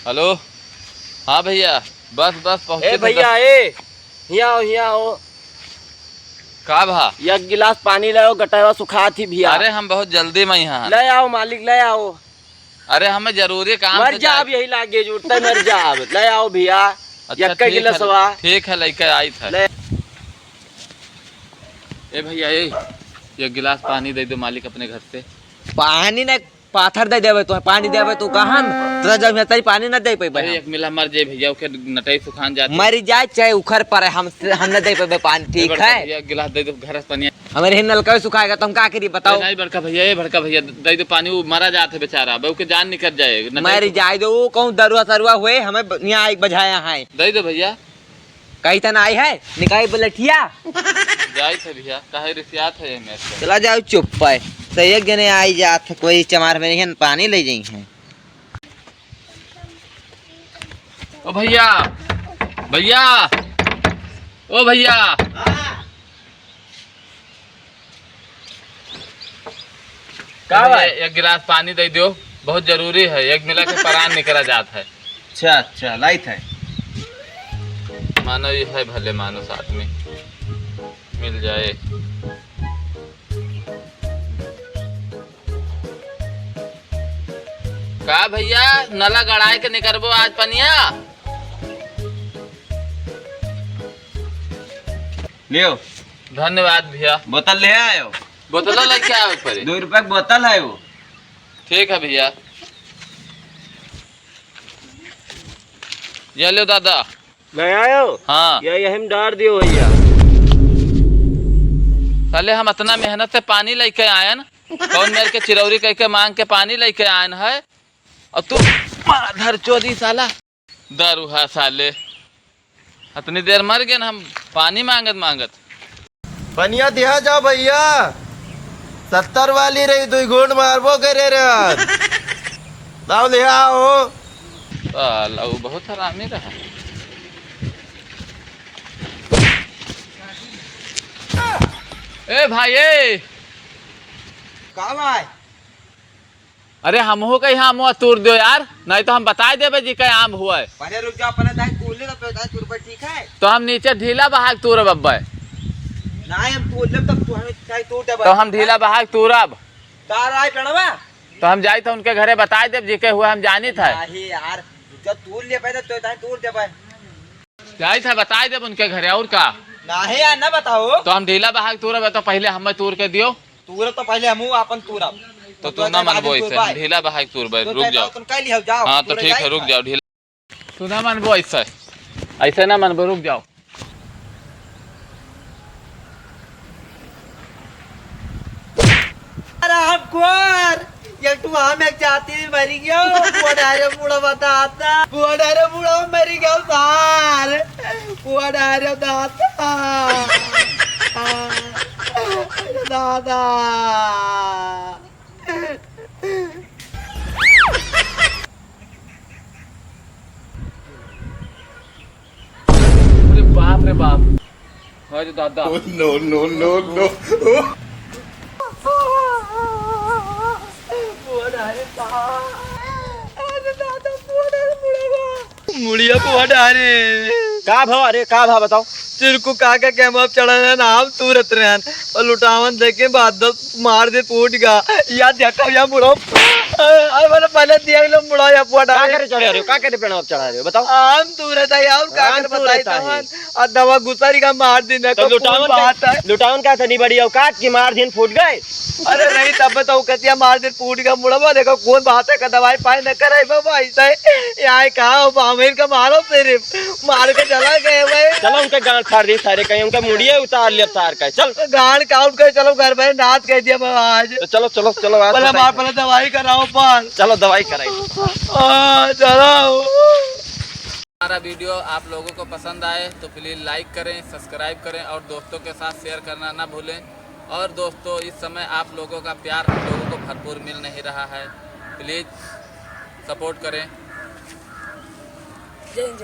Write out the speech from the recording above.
Hello. हाँ भैया, बस बस पहुँचे भैया यहाँ आओ। का भा? एक गिलास पानी लाओ, गटावा सुखा थी भैया। अरे हम बहुत जल्दी में यहाँ। ले आओ मालिक, ले आओ। अरे हमें जरूरी काम मर जा, अब यही लागे जुटता मर जा। अब ले आओ भैया। अच्छा ठीक है लेके आई था। ए भैया ये गिलास पानी दे दो मालिक अपने घर से। पानी न पाथर दे देवे तो पानी देवे तो कहां तोरा जब तरी पानी न दे पेबे। एक मिला मर जाए भैया, ओके नटई सुखान जाते मर जाए चाहे उखर पर हम न दे पेबे पानी। ठीक है भैया, गिलास दे दो घर से पानी। हमारे ही नलका सुखाएगा तो हम का करी बताओ। नहीं बड़का भैया, ये बड़का भैया दे दो पानी, वो मरा जाते बेचारा, बहू के जान निकल जाए। मर जाए दो कहूं दरुआ सरुआ हुए हमें यहाँ एक बजाया है। दे दो भैया। कहीं तना आई है निकाय बलठिया जाई थे भैया, काहे रिसियात है में से। चला जाओ चुप पे तो एक जने आई जात कोई चमार में नहीं पानी ले जाई है। ओ भैया भैया, ओ भैया का भाई एक गिलास पानी दे दो, बहुत जरूरी है। एक मिला के परान निकला जाता है। अच्छा लाइट है। मानो ये है भले मानुस आदमी मिल जाए। का भैया नला गड़ाए के निकलबो आज पनिया। लियो धन्यवाद भैया। बोतल ले आयो। बोतल लेके आओ पर। 2 रुपए की बोतल है वो। ठीक है भैया। ये लो दादा। ले आयो। हाँ ये हम डाल दियो भैया। पहले हम इतना मेहनत से पानी लेके आयन, कौन मेरे के चिरौरी कह के मांग के पानी लेके आयन है, और तू माधर चोदी साला दारूहा साले। इतनी देर मर गए हम पानी मांगत। पनिया दिया जाओ भैया। 70 वाली रही 2 घूंट मारबो करे रे। दाव ले आओ। साला वो बहुत हरामी रहा। ए भाई का भाई? अरे हम हो कहीं हम तोड़ दो यार, नहीं तो हम बता देवे जी कहीं आम हुआ है। पहले रुक जाओ, अपने दाई तोड़ ले तो दाई तोड़ पर ठीक है। तो हम नीचे ढीला बहाक तोड़ बब्बा, नहीं हम तोड़ ले तब तू हमें दाई तोड़ दे। तो हम ढीला बहाक तोड़ब कार आई प्रणवा तो हम जाई तो उनके घरे बता देव जी के हुआ हम जानी था। नहीं यार जब तोड़ ले पहले तो दाई तोड़ दे भाई। जाई था बता देव उनके घरे और का। नहीं यार ना बताओ। तो हम ढीला बहाक तोड़ब तो पहले हमें तोड़ के दियो। तोड़ तो पहले हम अपन तोड़ब तो तू ना मनबो ऐसे ढीला बहाक तोड़ब। रुक जाओ। तुम कह लियो जाओ। हाँ तो ठीक है रुक जाओ। ढीला तू ना मनबो ऐसे ना मनबो, रुक जाओ। ये तू हम एक जाती मरी गयो। पुआडारे मुड़ा बताता। पुआडारे मुड़ा मरी गयो सार। पुआडारे दाता दादा। अरे बाप रे बाप, अरे दादा। नो। मुड़िया पुआडारे का भाव? अरे का भाव बताओ। चिरकू काका कैम अब चढ़ा है नाम तुरत रहन और लुटावन देखे बादल मार दे टूट गा। या देखा या मुड़ो अरे मैंने पहले दिया लो मुड़ा या पुआडा का करे चढ़ा रहे हो, का करे पेड़ अब चढ़ा रहे हो बताओ। आम तुरत है यार, का करे बताई तवन और दवा गुसारी का मार दिन को लुटावन बात है। लुटावन का थनी बड़ी औकात की मार दिन फूट गए। अरे नहीं तब बताओ कतिया मार दिन फूट गया मुड़वा। देखो कौन बात है का दवाई पाए न करे बाबा ऐसा यहाँ कहा बामेर का मारो तेरे मार के चला गए भाई। चलो उनके गांड फाड़ दी सारे, कहीं उनका मुड़िए उतार लिया तार का। चल गांड काउंट कर चलो घर में नाच कह दिया बाबा आज। तो चलो आज पहले मार पहले दवाई कराओ पान। चलो दवाई कराई। चलो। हमारा वीडियो आप लोगों को पसंद आए तो प्लीज़ लाइक करें, सब्सक्राइब करें और दोस्तों के साथ शेयर करना ना भूलें। और दोस्तों इस समय आप लोगों का प्यार हम लोगों को भरपूर मिल नहीं रहा है, प्लीज़ सपोर्ट करें। जय हिंद।